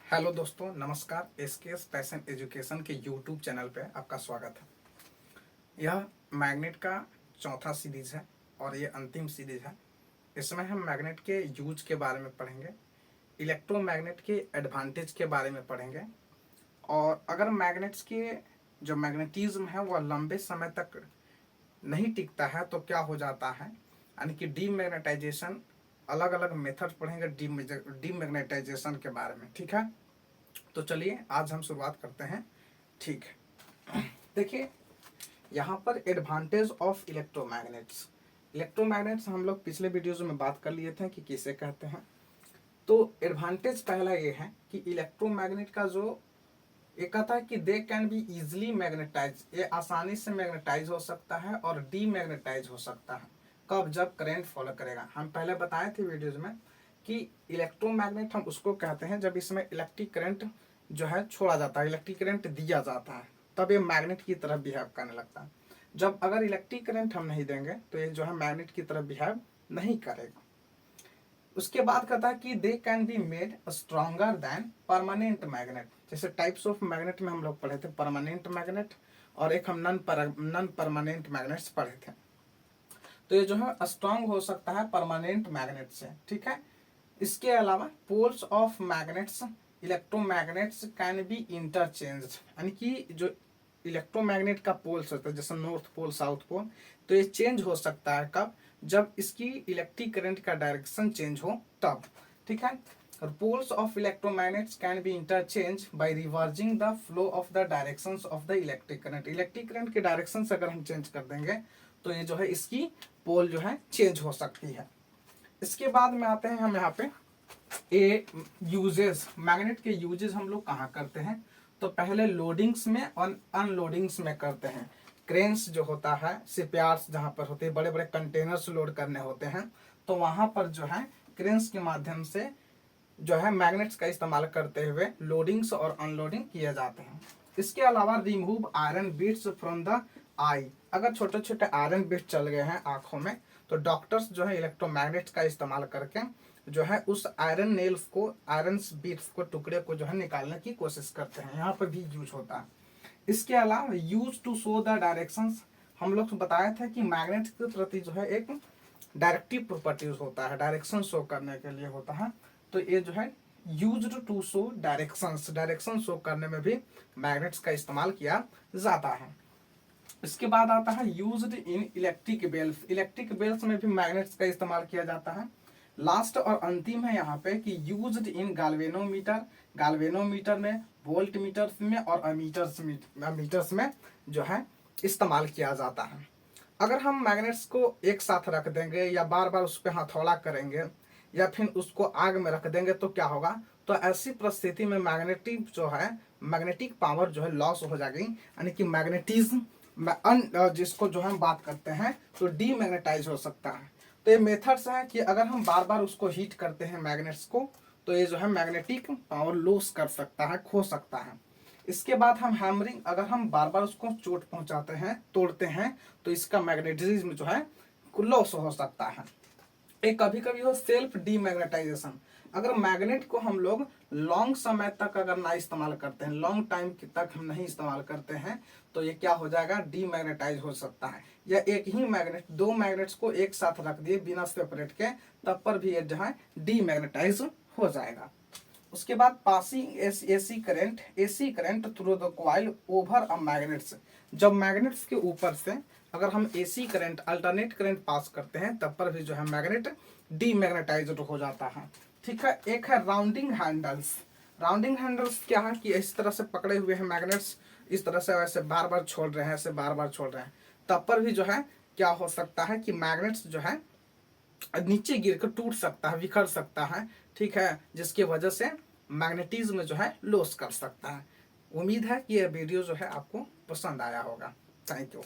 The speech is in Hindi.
हेलो दोस्तों, नमस्कार। एसकेएस पैशन एजुकेशन के यूट्यूब चैनल पे आपका स्वागत है। यह मैग्नेट का चौथा सीरीज है और ये अंतिम सीरीज है। इसमें हम मैग्नेट के यूज के बारे में पढ़ेंगे, इलेक्ट्रोमैग्नेट के एडवांटेज के बारे में पढ़ेंगे और अगर मैग्नेट्स के जो मैग्नेटिज्म है वह लंबे समय तक नहीं टिकता है तो क्या हो जाता है, यानी कि डीमैग्नेटाइजेशन। अलग अलग मेथड पढ़ेंगे डीमैग्नेटाइजेशन के बारे में, ठीक है। तो चलिए आज हम शुरुआत करते हैं। ठीक है, देखिए यहाँ पर एडवांटेज ऑफ इलेक्ट्रोमैग्नेट्स हम लोग पिछले वीडियोज में बात कर लिए थे कि किसे कहते हैं। तो एडवांटेज पहला ये है कि इलेक्ट्रोमैग्नेट का जो एक कहता है कि they can be easily magnetize, ये आसानी से मैग्नेटाइज हो सकता है और डीमैग्नेटाइज हो सकता है। कब? जब करंट फॉलो करेगा। हम पहले बताए थे वीडियोज में कि इलेक्ट्रोमैग्नेट हम उसको कहते हैं जब इसमें इलेक्ट्रिक करंट जो है छोड़ा जाता है, इलेक्ट्रिक करंट दिया जाता है, तब ये मैग्नेट की तरह बिहेव करने लगता है। जब अगर इलेक्ट्रिक करंट हम नहीं देंगे तो ये जो है मैग्नेट की तरह बिहेव नहीं करेगा। उसके बाद कहता है कि they can be made stronger than permanent magnet. जैसे टाइप्स ऑफ मैग्नेट में हम लोग पढ़े थे परमानेंट मैग्नेट और एक हम नॉन परमानेंट मैग्नेट्स पढ़े थे। तो ये जो है स्ट्रॉन्ग हो सकता है परमानेंट मैग्नेट से, ठीक है। इसके अलावा poles of magnets, electromagnets can be interchange, यानी कि जो इलेक्ट्रोमैग्नेट का पोल्स होता है जैसे नॉर्थ पोल साउथ पोल, तो ये चेंज हो सकता है कब? जब इसकी इलेक्ट्रिक करंट का डायरेक्शन चेंज हो तब, ठीक है। और poles of electromagnets can be interchange by reversing the flow of the directions of the electric current. Electric current के डायरेक्शन अगर हम चेंज कर देंगे तो ये जो है इसकी पोल जो है चेंज हो सकती है। इसके बाद में आते हैं हम यहाँ पे ए यूजेस, मैग्नेट के यूजेस हम लोग कहाँ करते हैं। तो पहले लोडिंग्स में और अनलोडिंग्स में करते हैं। क्रेन्स जो होता है, शिपयार्ड्स जहाँ पर होते हैं, बड़े बड़े कंटेनर्स लोड करने होते हैं, तो वहाँ पर जो है क्रेन्स के माध्यम से जो है मैग्नेट्स का इस्तेमाल करते हुए लोडिंग्स और अनलोडिंग किए जाते हैं। इसके अलावा remove iron beets from the eye. अगर छोटे छोटे आयरन बीट चल गए हैं आंखों में तो डॉक्टर्स जो है इलेक्ट्रोमैग्नेट्स का इस्तेमाल करके जो है उस आयरन नेल्स को, आयरन बीट्स को, टुकड़े को जो है निकालने की कोशिश करते हैं। यहाँ पर भी यूज होता है। इसके अलावा use to show the directions, हम लोग बताए थे कि मैग्नेट के प्रति जो है एक डायरेक्टिव प्रॉपर्टीज होता है, डायरेक्शन शो करने के लिए होता है। तो ये जो है used to show directions, direction show करने में भी मैग्नेट्स का इस्तेमाल किया जाता है। इसके बाद आता है used in electric bells. Electric bells में भी मैग्नेट्स का इस्तेमाल किया जाता है। लास्ट और अंतिम है यहाँ पे कि यूज्ड इन गाल्वेनोमीटर, गाल्वेनोमीटर में, वोल्ट मीटर्स में और अमीटर्स में जो है इस्तेमाल किया जाता है। अगर हम मैग्नेट्स को एक साथ रख देंगे या बार बार उस पर हथौड़ा करेंगे या फिर उसको आग में रख देंगे तो क्या होगा? तो ऐसी परिस्थिति में मैग्नेटिक जो है, मैग्नेटिक पावर जो है लॉस हो जाएगी, यानी कि मैग्नेटिज्म जिसको जो हम बात करते हैं तो डीमैग्नेटाइज हो सकता है। तो ये मेथड्स हैं कि अगर हम बार बार उसको हीट करते हैं मैग्नेट्स को तो ये जो है मैग्नेटिक पावर लॉस कर सकता है, खो सकता है। इसके बाद हम हैमरिंग, अगर हम बार बार उसको चोट पहुंचाते हैं, तोड़ते हैं, तो इसका मैग्नेटिज्म जो है लॉस हो सकता है। एक कभी कभी हो सेल्फ डीमैग्नेटाइजेशन। अगर मैग्नेट को हम लोग लॉन्ग समय तक अगर ना इस्तेमाल करते हैं, लॉन्ग टाइम तक हम नहीं इस्तेमाल करते हैं, तो ये क्या हो जाएगा? डीमैग्नेटाइज हो सकता है। या एक ही मैग्नेट, दो मैग्नेट्स को एक साथ रख दिए बिना सेपरेट के, तब पर भी ये जो है डीमैग्नेटाइज हो जाएगा। उसके बाद passing AC current through the coil over a magnets. जब मैग्नेट्स के ऊपर से अगर हम AC current, alternate current pass करते हैं तब पर भी जो है मैग्नेट डीमैग्नेटाइज्ड हो जाता है, ठीक है। एक है राउंडिंग हैंडल्स। राउंडिंग हैंडल्स क्या है कि इस तरह से पकड़े हुए हैं मैग्नेट्स, इस तरह से वैसे बार बार छोड़ रहे हैं, ऐसे बार बार छोड़ रहे हैं, तब पर भी जो है क्या हो सकता है कि मैग्नेट्स जो है नीचे गिर कर टूट सकता है, बिखर सकता है, ठीक है, जिसकी वजह से मैग्नेटिज्म जो है लॉस कर सकता है। उम्मीद है कि यह वीडियो जो है आपको पसंद आया होगा। Thank you.